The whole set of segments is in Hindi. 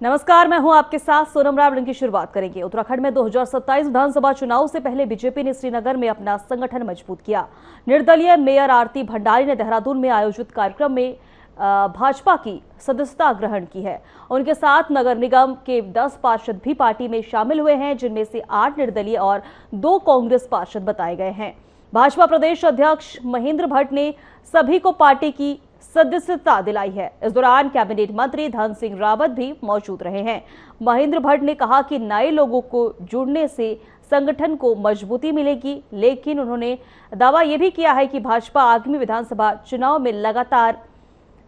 नमस्कार, मैं हूं आपके साथ सोनम रावण। की शुरुआत करेंगे। उत्तराखंड में 2027 विधानसभा चुनाव से पहले बीजेपी ने श्रीनगर में अपना संगठन मजबूत किया। निर्दलीय मेयर आरती भंडारी ने देहरादून में आयोजित कार्यक्रम में भाजपा की सदस्यता ग्रहण की है। उनके साथ नगर निगम के 10 पार्षद भी पार्टी में शामिल हुए हैं, जिनमें से 8 निर्दलीय और 2 कांग्रेस पार्षद बताए गए हैं। भाजपा प्रदेश अध्यक्ष महेंद्र भट्ट ने सभी को पार्टी की सदस्यता दिलाई है। इस दौरान कैबिनेट मंत्री धन सिंह रावत भी मौजूद रहे हैं। महेंद्र भट्ट ने कहा कि नए लोगों को जुड़ने से संगठन को मजबूती मिलेगी, लेकिन उन्होंने दावा यह भी किया है कि भाजपा आगामी विधानसभा चुनाव में लगातार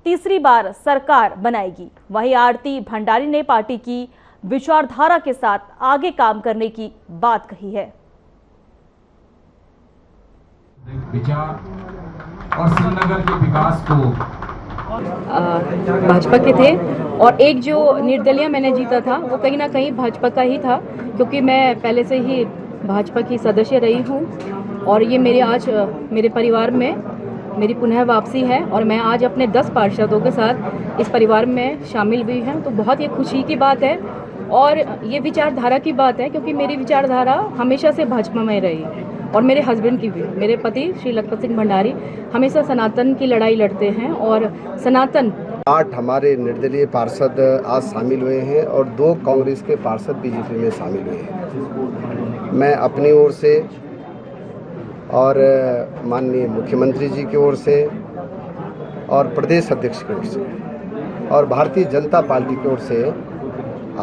तीसरी बार सरकार बनाएगी। वहीं आरती भंडारी ने पार्टी की विचारधारा के साथ आगे काम करने की बात कही है। विचार और श्रीनगर के विकास को भाजपा के थे और एक जो निर्दलीय मैंने जीता था वो कहीं ना कहीं भाजपा का ही था, क्योंकि मैं पहले से ही भाजपा की सदस्य रही हूँ और ये मेरे आज मेरे परिवार में मेरी पुनः वापसी है और मैं आज अपने 10 पार्षदों के साथ इस परिवार में शामिल हुई हूँ। तो बहुत ये खुशी की बात है और ये विचारधारा की बात है, क्योंकि मेरी विचारधारा हमेशा से भाजपा में रही और मेरे हस्बैंड की भी। मेरे पति श्री लखपत सिंह भंडारी हमेशा सनातन की लड़ाई लड़ते हैं और सनातन 8 हमारे निर्दलीय पार्षद आज शामिल हुए हैं और 2 कांग्रेस के पार्षद बीजेपी में शामिल हुए हैं। मैं अपनी ओर से और माननीय मुख्यमंत्री जी की ओर से और प्रदेश अध्यक्ष की ओर से और भारतीय जनता पार्टी की ओर से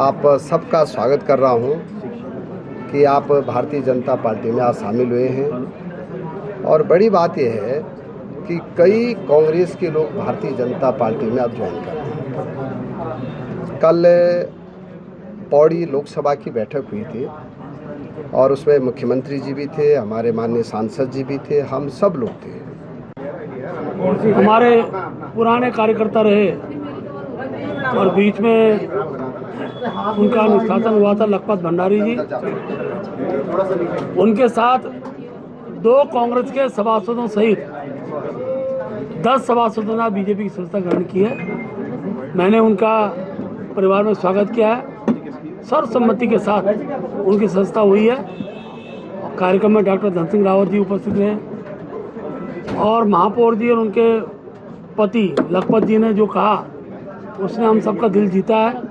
आप सबका स्वागत कर रहा हूं कि आप भारतीय जनता पार्टी में आज शामिल हुए हैं। और बड़ी बात यह है कि कई कांग्रेस के लोग भारतीय जनता पार्टी में आज ज्वाइन कर रहे हैं। कल पौड़ी लोकसभा की बैठक हुई थी और उसमें मुख्यमंत्री जी भी थे, हमारे माननीय सांसद जी भी थे, हम सब लोग थे। हमारे पुराने कार्यकर्ता रहे और बीच में उनका निष्कासन हुआ था लखपत भंडारी जी। उनके साथ 2 कांग्रेस के सभासदों सहित 10 सभासदों ने बीजेपी की सदस्यता ग्रहण की है। मैंने उनका परिवार में स्वागत किया है। सर्वसम्मति के साथ उनकी सदस्यता हुई है। कार्यक्रम में डॉक्टर धन सिंह रावत जी उपस्थित रहे और महापौर जी और उनके पति लखपत जी ने जो कहा उसने हम सबका दिल जीता है।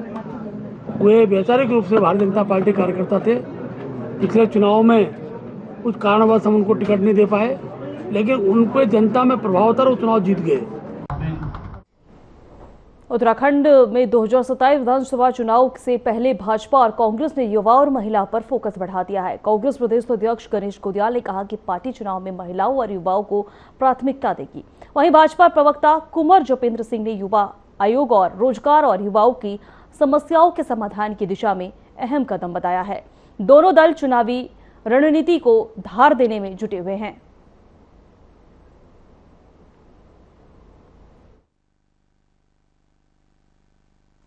वे वैचारिक रूप से भारतीय जनता पार्टी कार्यकर्ता थे। पिछले चुनाव में कुछ कारणवश हम उनको टिकट नहीं दे पाए, लेकिन उन पर जनता में प्रभाव था और वो चुनाव जीत गए। उत्तराखंड में 2027 विधानसभा चुनाव से पहले भाजपा और कांग्रेस ने युवा और महिला पर फोकस बढ़ा दिया है। कांग्रेस प्रदेश अध्यक्ष गणेश गोदियाल ने कहा कि पार्टी चुनाव में महिलाओं और युवाओं को प्राथमिकता देगी। वहीं भाजपा प्रवक्ता कुंवर जपेंद्र सिंह ने युवा आयोग और रोजगार और युवाओं की समस्याओं के समाधान की दिशा में अहम कदम बताया है। दोनों दल चुनावी रणनीति को धार देने में जुटे हुए हैं।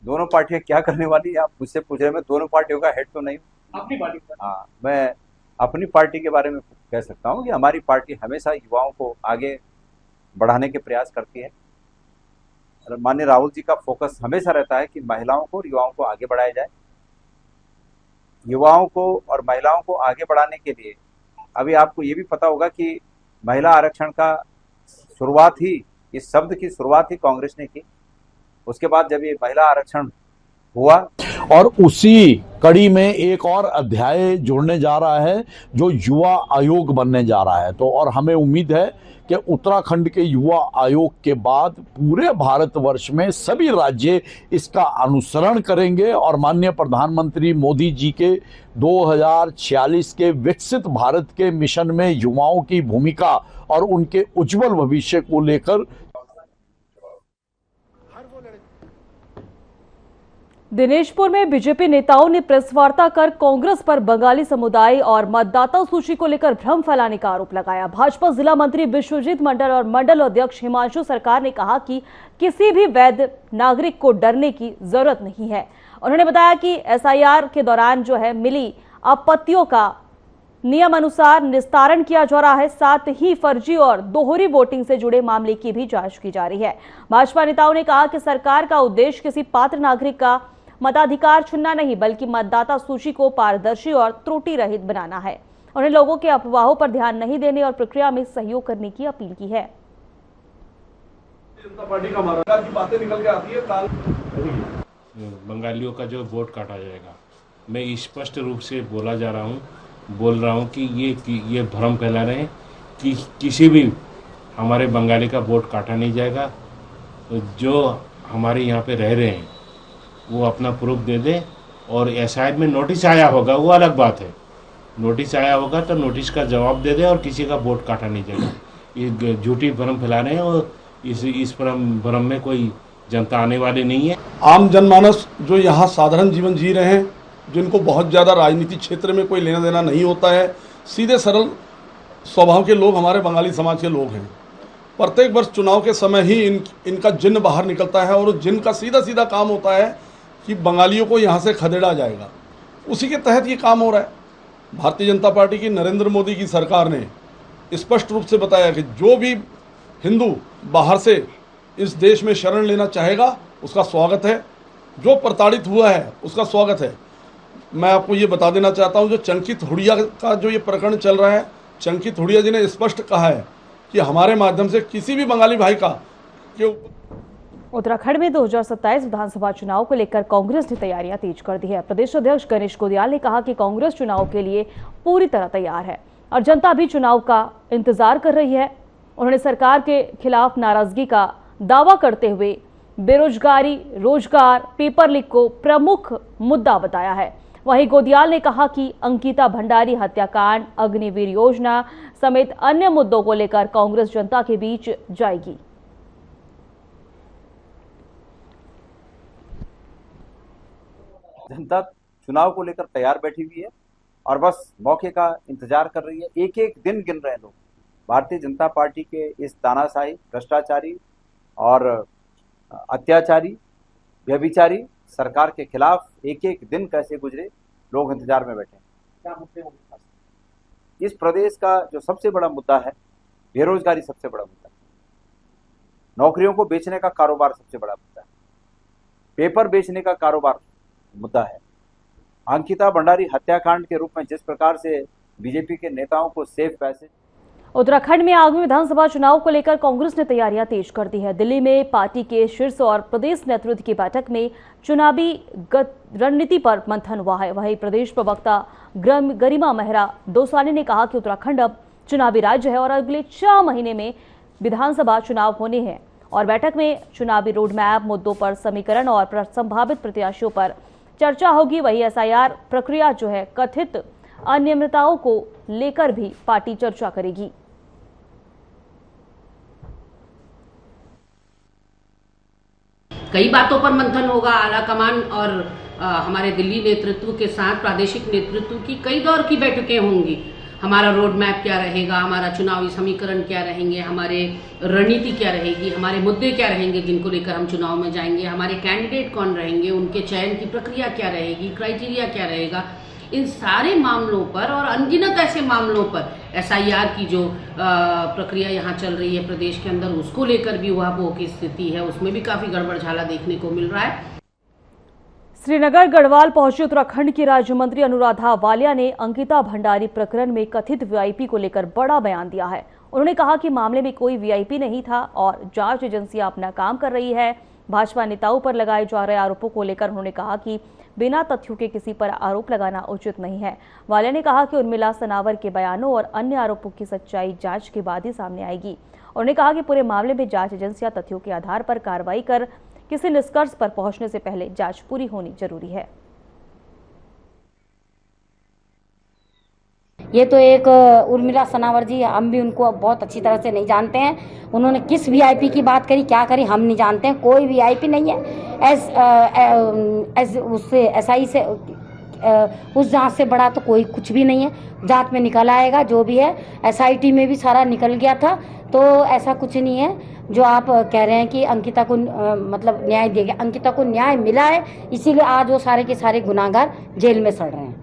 दोनों पार्टियां क्या करने वाली है, आप मुझसे पूछ रहे हैं। मैं दोनों पार्टियों का हेड तो नहीं हूँ। अपनी पार्टी हाँ, मैं अपनी पार्टी के बारे में कह सकता हूँ कि हमारी पार्टी हमेशा युवाओं को आगे बढ़ाने के प्रयास करती है। माननीय राहुल जी का फोकस हमेशा रहता है कि महिलाओं को और युवाओं को आगे बढ़ाया जाए। युवाओं को और महिलाओं को आगे बढ़ाने के लिए अभी आपको ये भी पता होगा कि महिला आरक्षण का शुरुआत ही, इस शब्द की शुरुआत ही कांग्रेस ने की। उसके बाद जब ये महिला आरक्षण हुआ और उसी कड़ी में एक और अध्याय जुड़ने जा रहा है जो युवा आयोग बनने जा रहा है। तो और हमें उम्मीद है कि उत्तराखंड के युवा आयोग के बाद पूरे भारतवर्ष में सभी राज्य इसका अनुसरण करेंगे और माननीय प्रधानमंत्री मोदी जी के 2046 के विकसित भारत के मिशन में युवाओं की भूमिका और उनके उज्जवल भविष्य को लेकर दिनेशपुर में बीजेपी नेताओं ने प्रेस वार्ता कर कांग्रेस पर बंगाली समुदाय और मतदाता सूची को लेकर भ्रम फैलाने का आरोप लगाया। भाजपा जिला मंत्री विश्वजीत मंडल और मंडल अध्यक्ष हिमांशु सरकार ने कहा कि किसी भी वैध नागरिक को डरने की जरूरत नहीं है। उन्होंने बताया कि एसआईआर के दौरान जो है मिली आपत्तियों का नियम अनुसार निस्तारण किया जा रहा है। साथ ही फर्जी और दोहरी वोटिंग से जुड़े मामले की भी जांच की जा रही है। भाजपा नेताओं ने कहा कि सरकार का उद्देश्य किसी पात्र नागरिक का मताधिकार छीनना नहीं बल्कि मतदाता सूची को पारदर्शी और त्रुटि रहित बनाना है। उन्हें लोगों के अफवाहों पर ध्यान नहीं देने और प्रक्रिया में सहयोग करने की अपील की है। जनता पार्टी का हमारा की बातें निकल के आती है काल बंगालियों का जो वोट काटा जाएगा, मैं स्पष्ट रूप से बोल रहा हूँ कि ये भ्रम फैला रहे हैं कि किसी भी हमारे बंगाली का वोट काटा नहीं जाएगा। जो हमारे यहाँ पे रह रहे हैं वो अपना प्रूफ दे दें, और एसआईआर में नोटिस आया होगा वो अलग बात है, नोटिस आया होगा तो नोटिस का जवाब दे दें और किसी का वोट काटा नहीं जाएगा। ये झूठी भ्रम फैला रहे हैं और इस भ्रम में कोई जनता आने वाली नहीं है। आम जनमानस जो यहाँ साधारण जीवन जी रहे हैं, जिनको बहुत ज़्यादा राजनीतिक क्षेत्र में कोई लेना देना नहीं होता है, सीधे सरल स्वभाव के लोग हमारे बंगाली समाज के लोग हैं। प्रत्येक वर्ष चुनाव के समय ही इनका जिन्न बाहर निकलता है और जिन्न का सीधा काम होता है कि बंगालियों को यहाँ से खदेड़ा जाएगा। उसी के तहत ये काम हो रहा है। भारतीय जनता पार्टी की नरेंद्र मोदी की सरकार ने स्पष्ट रूप से बताया कि जो भी हिंदू बाहर से इस देश में शरण लेना चाहेगा उसका स्वागत है, जो प्रताड़ित हुआ है उसका स्वागत है। मैं आपको ये बता देना चाहता हूँ, जो चंकित हुडिया का जो ये प्रकरण चल रहा है, चंकित हुडिया जी ने स्पष्ट कहा है कि हमारे माध्यम से किसी भी बंगाली भाई का उत्तराखंड में 2027 विधानसभा चुनाव को लेकर कांग्रेस ने तैयारियां तेज कर दी है। प्रदेश अध्यक्ष गणेश गोदियाल ने कहा कि कांग्रेस चुनाव के लिए पूरी तरह तैयार है और जनता भी चुनाव का इंतजार कर रही है। उन्होंने सरकार के खिलाफ नाराजगी का दावा करते हुए बेरोजगारी, रोजगार, पेपर लीक को प्रमुख मुद्दा बताया है। वहीं गोदियाल ने कहा कि अंकिता भंडारी हत्याकांड, अग्निवीर योजना समेत अन्य मुद्दों को लेकर कांग्रेस जनता के बीच जाएगी। जनता चुनाव को लेकर तैयार बैठी हुई है और बस मौके का इंतजार कर रही है। एक एक दिन गिन रहे हैं लोग। भारतीय जनता पार्टी के इस तानाशाही, भ्रष्टाचारी और अत्याचारी, व्यभिचारी सरकार के खिलाफ एक एक दिन कैसे गुजरे, लोग इंतजार में बैठे हैं। क्या मुद्दे होंगे? इस प्रदेश का जो सबसे बड़ा मुद्दा है बेरोजगारी, सबसे बड़ा मुद्दा है। नौकरियों को बेचने का कारोबार सबसे बड़ा मुद्दा है। पेपर बेचने का कारोबार मुद्दा है। अंकिता भंडारी हत्याकांड के रूप में जिस प्रकार से बीजेपी के नेताओं को सेफ पैसे। उत्तराखंड में आगामी विधानसभा चुनाव को लेकर कांग्रेस ने तैयारियां तेज कर दी है। दिल्ली में पार्टी के शीर्ष और प्रदेश नेतृत्व की बैठक में चुनावी रणनीति पर मंथन हुआ है। वहीं प्रदेश प्रवक्ता गरिमा मेहरा दोसानी ने कहा कि उत्तराखंड अब चुनावी राज्य है और अगले 6 महीने में विधानसभा चुनाव होने हैं और बैठक में चुनावी रोड मैप, मुद्दों पर समीकरण और संभावित प्रत्याशियों पर चर्चा होगी। वही एसआईआर प्रक्रिया जो है, कथित अनियमितताओं को लेकर भी पार्टी चर्चा करेगी। कई बातों पर मंथन होगा। आलाकमान और हमारे दिल्ली नेतृत्व के साथ प्रादेशिक नेतृत्व की कई दौर की बैठकें होंगी। हमारा रोड मैप क्या रहेगा, हमारा चुनावी समीकरण क्या रहेंगे, हमारे रणनीति क्या रहेगी, हमारे मुद्दे क्या रहेंगे जिनको लेकर हम चुनाव में जाएंगे, हमारे कैंडिडेट कौन रहेंगे, उनके चयन की प्रक्रिया क्या रहेगी, क्राइटेरिया क्या रहेगा। इन सारे मामलों पर और अनगिनत ऐसे मामलों पर एसआईआर की जो प्रक्रिया यहाँ चल रही है प्रदेश के अंदर, उसको लेकर भी उहापोह की स्थिति है। उसमें भी काफी गड़बड़झाला देखने को मिल रहा है। श्रीनगर गढ़वाल पहुंची उत्तराखंड की राज्य मंत्री अनुराधा वालिया ने अंकिता भंडारी प्रकरण में कथित वीआईपी को लेकर बड़ा बयान दिया है। उन्होंने कहा कि मामले में कोई वीआईपी नहीं था और जांच एजेंसियां अपना काम कर रही है। भाजपा नेताओं पर लगाए जा रहे आरोपों को लेकर उन्होंने कहा कि बिना तथ्यों के किसी पर आरोप लगाना उचित नहीं है। वालिया ने कहा कि उर्मिला सनावर के बयानों और अन्य आरोपों की सच्चाई जांच के बाद ही सामने आएगी। उन्होंने कहा कि पूरे मामले में जांच एजेंसियां तथ्यों के आधार पर कार्रवाई कर किसी निष्कर्ष पर पहुंचने से पहले जांच पूरी होनी जरूरी है। ये तो एक उर्मिला सनावर जी, हम भी उनको बहुत अच्छी तरह से नहीं जानते हैं। उन्होंने किस वीआईपी की बात करी, क्या करी, हम नहीं जानते हैं। कोई वीआईपी नहीं है। उससे एसआई से उस जांच से बड़ा तो कोई कुछ भी नहीं है। जांच में निकल आएगा जो भी है। एसआईटी में भी सारा निकल गया था, तो ऐसा कुछ नहीं है जो आप कह रहे हैं कि अंकिता को मतलब न्याय दिया गया। अंकिता को न्याय मिला है, इसीलिए आज वो सारे के सारे गुनाहगार जेल में सड़ रहे हैं।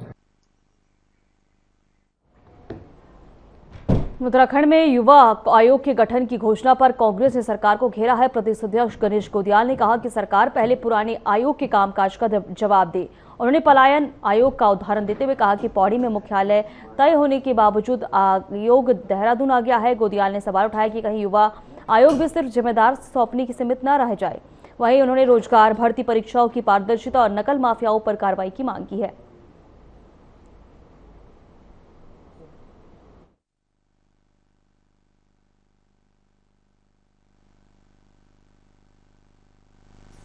उत्तराखंड में युवा आयोग के गठन की घोषणा पर कांग्रेस ने सरकार को घेरा है। प्रदेश अध्यक्ष गणेश गोदियाल ने कहा कि सरकार पहले पुराने आयोग के कामकाज का जवाब दे। उन्होंने पलायन आयोग का उदाहरण देते हुए कहा कि पौड़ी में मुख्यालय तय होने के बावजूद आयोग देहरादून आ गया है। गोदियाल ने सवाल उठाया कि कहीं युवा आयोग भी सिर्फ जिम्मेदार सौंपने की सीमित न रह जाए। वहीं उन्होंने रोजगार भर्ती परीक्षाओं की पारदर्शिता और नकल माफियाओं पर कार्रवाई की मांग की है।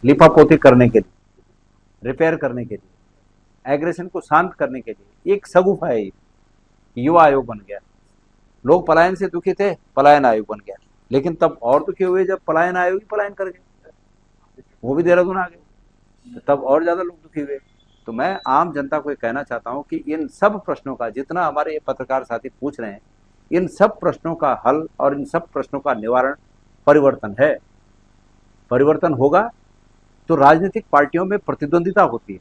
लिपापोती करने के लिए, रिपेयर करने के लिए, एग्रेशन को शांत करने के लिए एक सगुफा है। युवा आयोग बन गया। लोग पलायन से दुखी थे, पलायन आयोग बन गया। लेकिन तब और दुखी हुए जब पलायन आयोग ही पलायन कर गए, वो भी देहरादून आ गए, तब और ज्यादा लोग दुखी हुए। तो मैं आम जनता को ये कहना चाहता हूं कि इन सब प्रश्नों का, जितना हमारे ये पत्रकार साथी पूछ रहे हैं, इन सब प्रश्नों का हल और इन सब प्रश्नों का निवारण परिवर्तन है। परिवर्तन होगा तो राजनीतिक पार्टियों में प्रतिद्वंदिता होती है।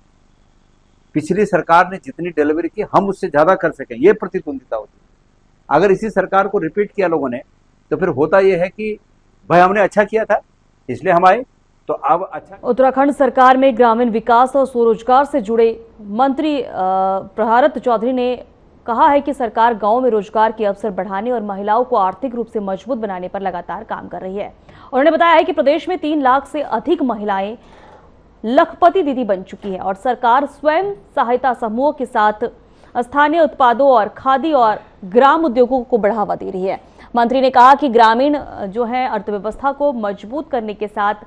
पिछली सरकार ने जितनी डिलीवरी की, हम उससे ज्यादा कर सकें, ये प्रतिद्वंदिता होती है। अगर इसी सरकार को रिपीट किया लोगों ने, तो फिर होता यह है कि भाई हमने अच्छा किया था इसलिए हम आए, तो अब अच्छा। उत्तराखंड सरकार में ग्रामीण विकास और स्वरोजगार से जुड़े मंत्री प्रहारत चौधरी ने कहा है कि सरकार गांवों में रोजगार के अवसर बढ़ाने और महिलाओं को आर्थिक रूप से मजबूत बनाने पर लगातार काम कर रही है। उन्होंने बताया है कि प्रदेश में 3 लाख से अधिक महिलाएं लखपति दीदी बन चुकी है और सरकार स्वयं सहायता समूहों के साथ स्थानीय उत्पादों और खादी और ग्राम उद्योगों को बढ़ावा दे रही है। मंत्री ने कहा कि ग्रामीण जो है अर्थव्यवस्था को मजबूत करने के साथ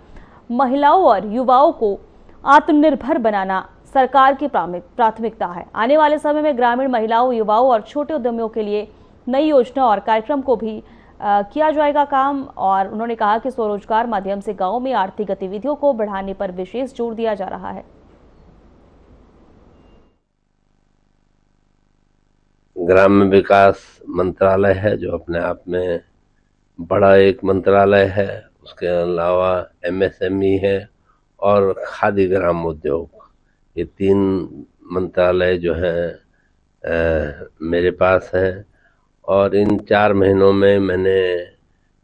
महिलाओं और युवाओं को आत्मनिर्भर बनाना सरकार की प्राथमिकता है। आने वाले समय में ग्रामीण महिलाओं, युवाओं और छोटे उद्यमियों के लिए नई योजना और कार्यक्रम को भी किया जाएगा काम। और उन्होंने कहा कि स्वरोजगार माध्यम से गांवों में आर्थिक गतिविधियों को बढ़ाने पर विशेष जोर दिया जा रहा है। ग्राम्य विकास मंत्रालय है जो अपने आप में बड़ा एक मंत्रालय है। उसके अलावा MSME है और खादी ग्राम उद्योग, ये 3 मंत्रालय जो हैं मेरे पास हैं। और इन 4 महीनों में मैंने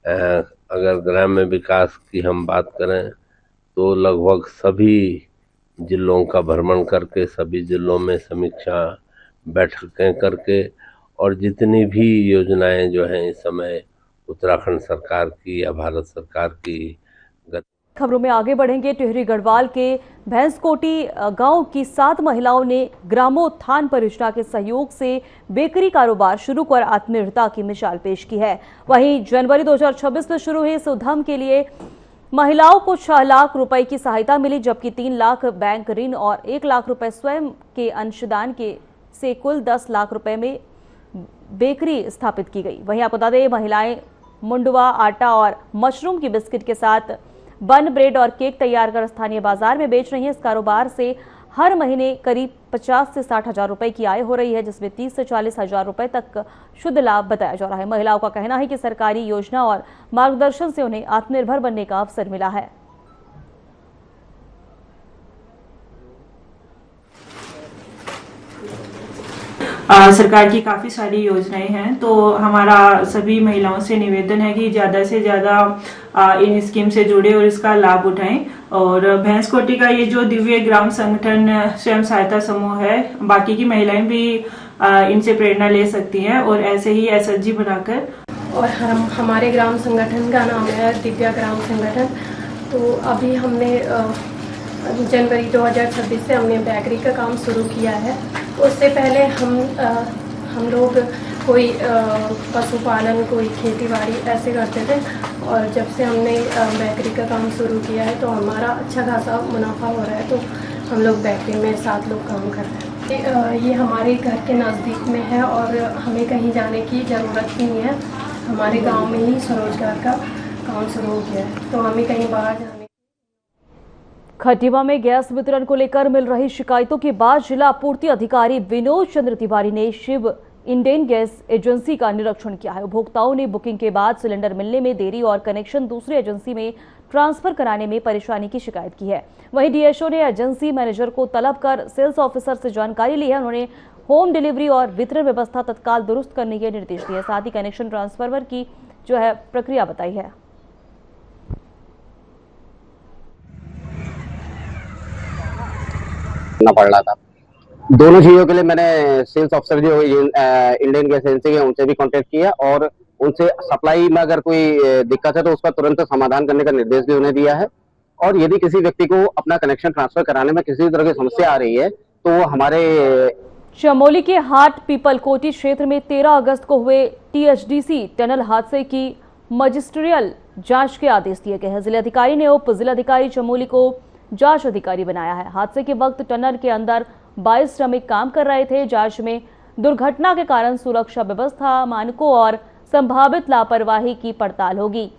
अगर ग्राम्य विकास की हम बात करें तो लगभग सभी जिलों का भ्रमण करके, सभी जिलों में समीक्षा बैठकें करके, और जितनी भी योजनाएं जो हैं इस समय उत्तराखंड सरकार की या भारत सरकार की। खबरों में आगे बढ़ेंगे। टिहरी गढ़वाल के भैंसकोटी गांव की 7 महिलाओं ने ग्रामोत्थान परियोजना के सहयोग से बेकरी कारोबार शुरू कर आत्मनिर्भरता की मिसाल पेश की है। वहीं जनवरी 2026 में शुरू हुए इस उद्यम के लिए महिलाओं को 6 लाख रुपए की सहायता मिली, जबकि 3 लाख बैंक ऋण और 1 लाख रुपए स्वयं के अंशदान के से कुल 10 लाख रुपए में बेकरी स्थापित की गई। वहीं आपको बता दें, महिलाएं मुंडवा, आटा और मशरूम की बिस्किट के साथ बन, ब्रेड और केक तैयार कर स्थानीय बाजार में बेच रही हैं। इस कारोबार से हर महीने करीब 50 से 60 हजार रुपए की आय हो रही है, जिसमें 30 से 40 हजार रुपए तक शुद्ध लाभ बताया जा रहा है। महिलाओं का कहना है कि सरकारी योजना और मार्गदर्शन से उन्हें आत्मनिर्भर बनने का अवसर मिला है। सरकार की काफ़ी सारी योजनाएं हैं, तो हमारा सभी महिलाओं से निवेदन है कि ज़्यादा से ज़्यादा इन स्कीम से जुड़े और इसका लाभ उठाएं। और भैंसकोटी का ये जो दिव्य ग्राम संगठन स्वयं सहायता समूह है, बाकी की महिलाएं भी इनसे प्रेरणा ले सकती हैं और ऐसे ही SHG बनाकर। और हमारे ग्राम संगठन का नाम है दिव्या ग्राम संगठन। तो अभी हमने जनवरी 2026 से हमने बेकरी का काम शुरू किया है। उससे पहले हम लोग कोई पशुपालन, कोई खेतीबाड़ी ऐसे करते थे, और जब से हमने बेकरी का काम शुरू किया है तो हमारा अच्छा खासा मुनाफा हो रहा है। तो हम लोग बेकरी में 7 लोग काम कर रहे हैं। ये हमारे घर के नज़दीक में है और हमें कहीं जाने की ज़रूरत नहीं है। हमारे गांव में ही स्वरोजगार का काम शुरू हो गया है, तो हमें कहीं बाहर जाने। खटीमा में गैस वितरण को लेकर मिल रही शिकायतों के बाद जिला आपूर्ति अधिकारी विनोद चंद्र तिवारी ने शिव इंडेन गैस एजेंसी का निरीक्षण किया है। उपभोक्ताओं ने बुकिंग के बाद सिलेंडर मिलने में देरी और कनेक्शन दूसरी एजेंसी में ट्रांसफर कराने में परेशानी की शिकायत की है। वहीं डीएसओ ने एजेंसी मैनेजर को तलब कर सेल्स ऑफिसर से जानकारी ली है। उन्होंने होम डिलीवरी और वितरण व्यवस्था तत्काल दुरुस्त करने के निर्देश दिए, साथ ही कनेक्शन ट्रांसफर की जो है प्रक्रिया बताई है। पड़ रहा था दोनों चीजों के लिए मैंने सेल्स ऑफिसर जो इंडियन गैस एजेंसी के उनसे भी कांटेक्ट किया और उनसे सप्लाई में अगर कोई दिक्कत है तो उसका तुरंत समाधान करने का निर्देश भी उन्हें दिया है। और यदि किसी व्यक्ति को अपना कनेक्शन ट्रांसफर कराने में किसी तरह की समस्या आ रही है तो वो हमारे चमोली के हाट पीपलकोटी क्षेत्र में 13 अगस्त को हुए टीएचडीसी टनल हादसे की मजिस्ट्रियल जांच के आदेश दिए गए हैं। जिलाधिकारी ने उप जिलाधिकारी चमोली को जांच अधिकारी बनाया है। हादसे के वक्त टनल के अंदर 22 श्रमिक काम कर रहे थे। जांच में दुर्घटना के कारण सुरक्षा व्यवस्था मानकों और संभावित लापरवाही की पड़ताल होगी।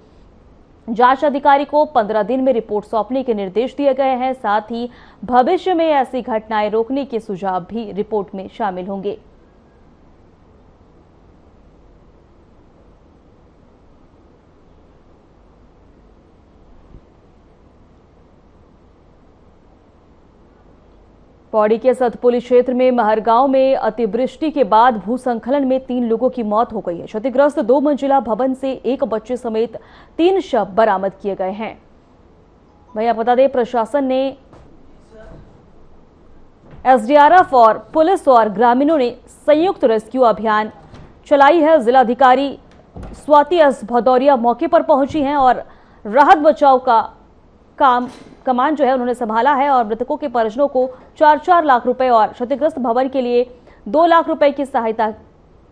जांच अधिकारी को 15 दिन में रिपोर्ट सौंपने के निर्देश दिए गए हैं। साथ ही भविष्य में ऐसी घटनाएं रोकने के सुझाव भी रिपोर्ट में शामिल होंगे। पौड़ी के सतपुली क्षेत्र में महरगांव में अतिवृष्टि के बाद भूस्खलन में 3 लोगों की मौत हो गई है। क्षतिग्रस्त 2 मंजिला भवन से 1 बच्चे समेत 3 शव बरामद किए गए हैं। वहीं बता दें, प्रशासन ने एसडीआरएफ और पुलिस और ग्रामीणों ने संयुक्त रेस्क्यू अभियान चलाई है। जिलाधिकारी स्वाति एस भदौरिया मौके पर पहुंची हैं और राहत बचाव का कमान जो है उन्होंने संभाला है और मृतकों के परिजनों को 4-4 लाख रुपए और क्षतिग्रस्त भवन के लिए 2 लाख रुपए की सहायता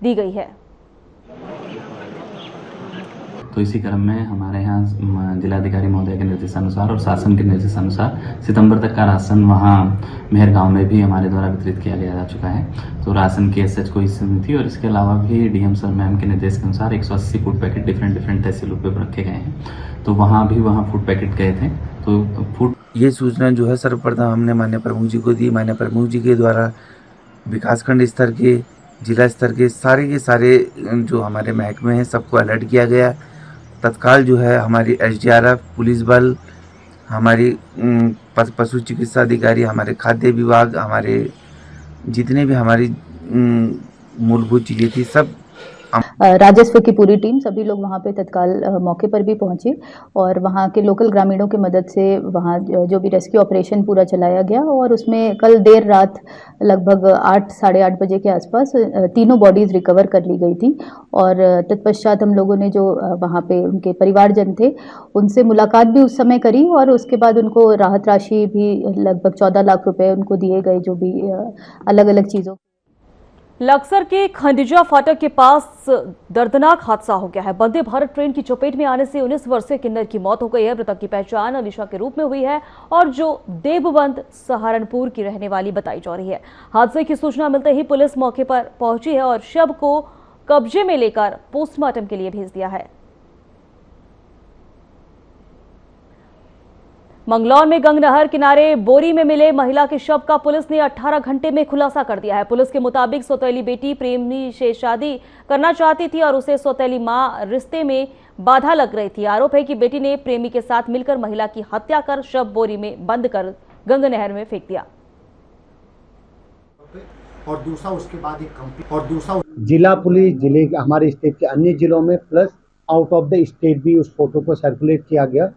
दी गई है। तो इसी क्रम में हमारे यहाँ जिलाधिकारी महोदय के निर्देशानुसार और शासन के निर्देशानुसार सितंबर तक का राशन वहाँ मेहर गांव में भी हमारे द्वारा वितरित किया गया जा चुका है। तो राशन की एसएच कोई स्थिति थी और इसके अलावा भी डीएम सर मैम के निर्देश के अनुसार 180 फूड पैकेट डिफरेंट तहसीलों पे रखे गए हैं। तो वहाँ फूड पैकेट गए थे। तो फूड ये सूचना जो है सर्वप्रथम हमने माननीय प्रमुख जी को दी। माननीय प्रमुख जी के द्वारा विकासखंड स्तर के, जिला स्तर के सारे जो हमारे महकमे हैं सबको अलर्ट किया गया। तत्काल जो है हमारी एसडीआरएफ, पुलिस बल, हमारी पशु चिकित्सा अधिकारी, हमारे खाद्य विभाग, हमारे जितने भी हमारी मूलभूत चीज़ें थी सब, राजस्व की पूरी टीम, सभी लोग वहाँ पे तत्काल मौके पर भी पहुंचे और वहाँ के लोकल ग्रामीणों की मदद से वहाँ जो भी रेस्क्यू ऑपरेशन पूरा चलाया गया। और उसमें कल देर रात लगभग 8 साढ़े 8 बजे के आसपास 3 बॉडीज़ रिकवर कर ली गई थी। और तत्पश्चात हम लोगों ने जो वहाँ पे उनके परिवारजन थे उनसे मुलाकात भी उस समय करी और उसके बाद उनको राहत राशि भी लगभग 14 लाख रुपये उनको दिए गए, जो भी अलग अलग चीज़ों। लक्सर के खंडिजा फाटक के पास दर्दनाक हादसा हो गया है। वंदे भारत ट्रेन की चपेट में आने से 19 वर्षीय किन्नर की मौत हो गई है। मृतक की पहचान अलीशा के रूप में हुई है और जो देवबंद सहारनपुर की रहने वाली बताई जा रही है। हादसे की सूचना मिलते ही पुलिस मौके पर पहुंची है और शव को कब्जे में लेकर पोस्टमार्टम के लिए भेज दिया है। मंगलौर में गंगनहर किनारे बोरी में मिले महिला के शव का पुलिस ने 18 घंटे में खुलासा कर दिया है। पुलिस के मुताबिक सौतेली बेटी प्रेमी से शादी करना चाहती थी और उसे सौतेली मां रिश्ते में बाधा लग रही थी। आरोप है कि बेटी ने प्रेमी के साथ मिलकर महिला की हत्या कर शव बोरी में बंद कर गंगनहर में फेंक दिया। और दूसरा जिला पुलिस, जिले हमारे स्टेट के अन्य जिलों में plus out of the state भी उस फोटो को सर्कुलेट किया गया।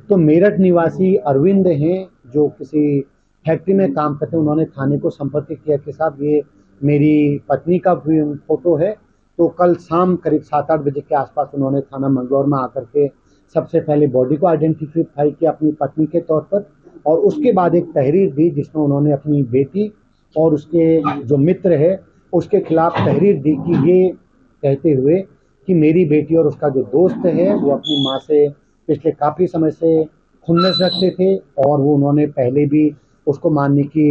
तो मेरठ निवासी अरविंद हैं जो किसी फैक्ट्री में काम करते हैं, उन्होंने थाने को संपर्क किया कि साहब ये मेरी पत्नी का फोटो है। तो कल शाम करीब 7-8 बजे के आसपास उन्होंने थाना मंगलौर में आकर के सबसे पहले बॉडी को आइडेंटिफाई किया अपनी पत्नी के तौर पर और उसके बाद एक तहरीर दी जिसमें उन्होंने अपनी बेटी और उसके जो मित्र है उसके खिलाफ तहरीर दी कि ये कहते हुए कि मेरी बेटी और उसका जो दोस्त है वो अपनी माँ से पिछले काफ़ी समय से खुन्नस रखते थे और वो उन्होंने पहले भी उसको मारने की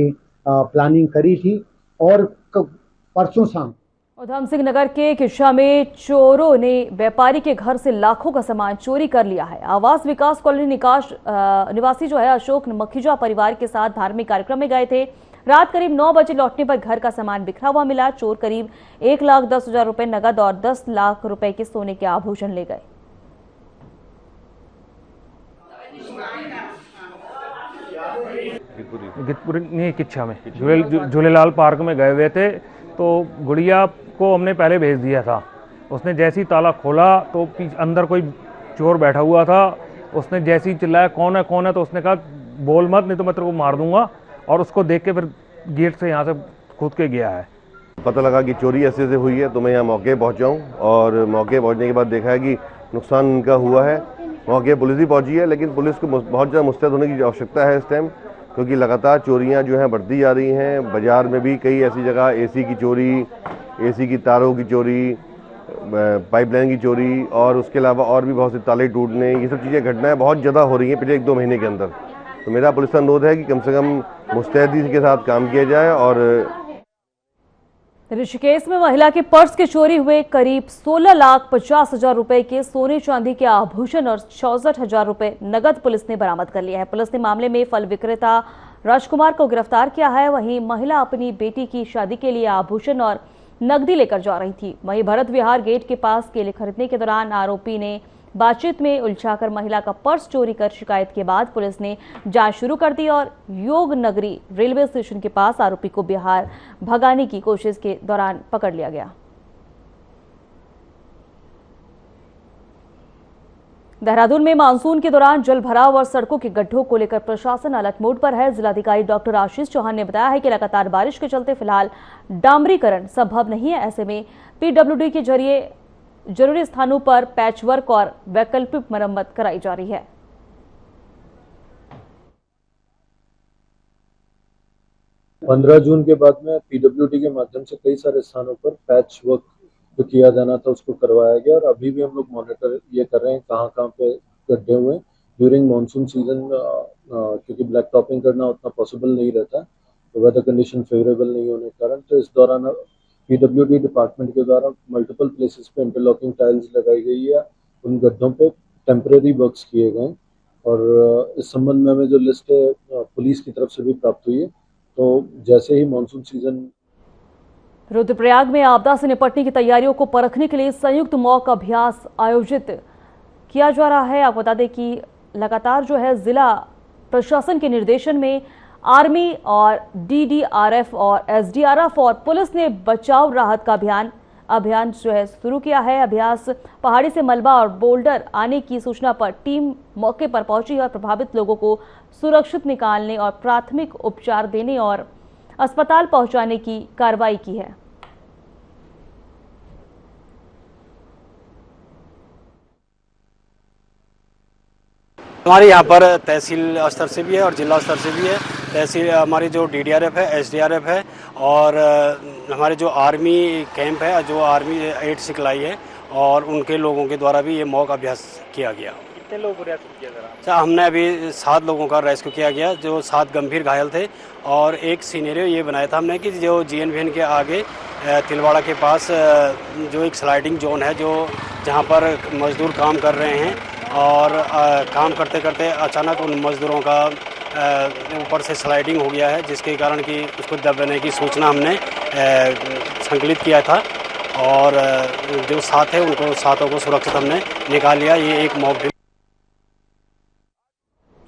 प्लानिंग करी थी। और परसों शाम उधम सिंह नगर के किस्सा में चोरों ने व्यापारी के घर से लाखों का सामान चोरी कर लिया है। आवास विकास कॉलोनी निवासी जो है अशोक मखीजा परिवार के साथ धार्मिक कार्यक्रम में गए थे। रात करीब 9 बजे लौटने पर घर का सामान बिखरा हुआ मिला। चोर करीब 1,10,000 रुपए नगद और 10 लाख रुपए के सोने के आभूषण ले गए। गितपुरी नहीं किच्छा में झूलेलाल पार्क में गए हुए थे, तो गुड़िया को हमने पहले भेज दिया था। उसने जैसे ही ताला खोला तो अंदर कोई चोर बैठा हुआ था। उसने जैसे ही चिल्लाया कौन है, तो उसने कहा बोल मत नहीं तो मैं तेरे को मार दूंगा, और उसको देख के फिर गेट से यहाँ से कूद के गया है। पता लगा कि चोरी ऐसे से हुई है तो मैं यहाँ मौके पहुँचा हूँ, और मौके पहुँचने के बाद देखा है कि नुकसान उनका हुआ है। मौके पुलिस भी पहुँची है, लेकिन पुलिस को बहुत ज़्यादा मुस्तैद होने की आवश्यकता है इस टाइम, क्योंकि लगातार चोरियाँ जो हैं बढ़ती जा रही हैं। बाज़ार में भी कई ऐसी जगह एसी की चोरी, एसी की तारों की चोरी, पाइपलाइन की चोरी, और उसके अलावा और भी बहुत से ताले टूटने, ये सब चीज़ें घटनाएं बहुत ज़्यादा हो रही हैं पिछले 1-2 महीने के अंदर। तो मेरा पुलिस का अनुरोध है कि कम से कम मुस्तैदी के साथ काम किया जाए। और ऋषिकेश में महिला के पर्स के चोरी हुए करीब 16,50,000 रुपए के सोने चांदी के आभूषण और 64,000 रुपए नगद पुलिस ने बरामद कर लिया है। पुलिस ने मामले में फल विक्रेता राजकुमार को गिरफ्तार किया है। वहीं महिला अपनी बेटी की शादी के लिए आभूषण और नकदी लेकर जा रही थी। वहीं भरत विहार गेट के पास केले खरीदने के दौरान आरोपी ने बातचीत में उलझाकर महिला का पर्स चोरी कर शिकायत के बाद पुलिस ने जांच शुरू कर दी और योग नगरी रेलवे स्टेशन के पास आरोपी को बिहार भगाने की कोशिश के दौरान पकड़ लिया गया। देहरादून में मानसून के दौरान जल भराव और सड़कों के गड्ढों को लेकर प्रशासन अलर्ट मोड पर है। जिलाधिकारी डॉक्टर आशीष चौहान ने बताया है कि लगातार बारिश के चलते फिलहाल डामरीकरण संभव नहीं है। ऐसे में पीडब्ल्यूडी के जरिए जरूरी स्थानों पर पैचवर्क और वैकल्पिक मरम्मत कराई जा रही है। पंद्रह जून के बाद में पीडब्ल्यूडी के माध्यम से कई सारे स्थानों पर पैच वर्क जो किया जाना था उसको करवाया गया, और अभी भी हम लोग मॉनिटर ये कर रहे हैं कहाँ पे गड्ढे हुए। ड्यूरिंग मानसून सीजन क्योंकि ब्लैक टॉपिंग करना उतना पॉसिबल नहीं रहता, तो वेदर कंडीशन फेवरेबल नहीं होने के कारण, तो इस दौरान पीडब्ल्यूडी डिपार्टमेंट के द्वारा मल्टीपल प्लेसेस पे इंटरलॉकिंग टाइल्स लगाई गई है, उन गड्ढों पे टेम्परेरी वर्क्स किए गए। और इस संबंध में हमें जो लिस्ट है पुलिस की तरफ से भी प्राप्त हुई है, तो जैसे ही मानसून सीजन। रुद्रप्रयाग में आपदा से निपटने की तैयारियों को परखने के लिए संयुक्त मॉक अभ्यास आयोजित किया जा रहा है। आपको बता दें कि लगातार जो है जिला प्रशासन के निर्देशन में आर्मी और डीडीआरएफ और एसडीआरएफ और पुलिस ने बचाव राहत का अभियान जो है शुरू किया है। अभ्यास पहाड़ी से मलबा और बोल्डर आने की सूचना पर टीम मौके पर पहुंची और प्रभावित लोगों को सुरक्षित निकालने और प्राथमिक उपचार देने और अस्पताल पहुंचाने की कार्रवाई की है। हमारे यहाँ पर तहसील स्तर से भी है और जिला स्तर से भी है। तहसील हमारी जो डीडीआरएफ है, एसडीआरएफ है, और हमारे जो आर्मी कैंप है, जो आर्मी 8 सिखलाई है, और उनके लोगों के द्वारा भी ये मॉक अभ्यास किया गया। कितने लोगों को रेस्क्यू किया गया? अच्छा, हमने अभी 7 लोगों का रेस्क्यू किया गया, जो 7 गंभीर घायल थे। और एक सीनेरियो ये बनाया था हमने कि जो जीएनवीएन के आगे तिलवाड़ा के पास जो एक स्लाइडिंग जोन है, जो जहाँ पर मजदूर काम कर रहे हैं, और काम करते करते अचानक उन मजदूरों का ऊपर से स्लाइडिंग हो गया है, जिसके कारण कि उसको दबने की सूचना हमने संकलित किया था, और जो 7 है उनको 7 को सुरक्षित हमने निकाल लिया। ये एक मॉक ड्रिल।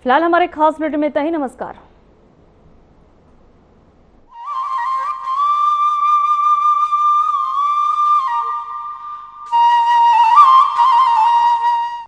फिलहाल हमारे खास बुलेटिन में इतना ही। नमस्कार।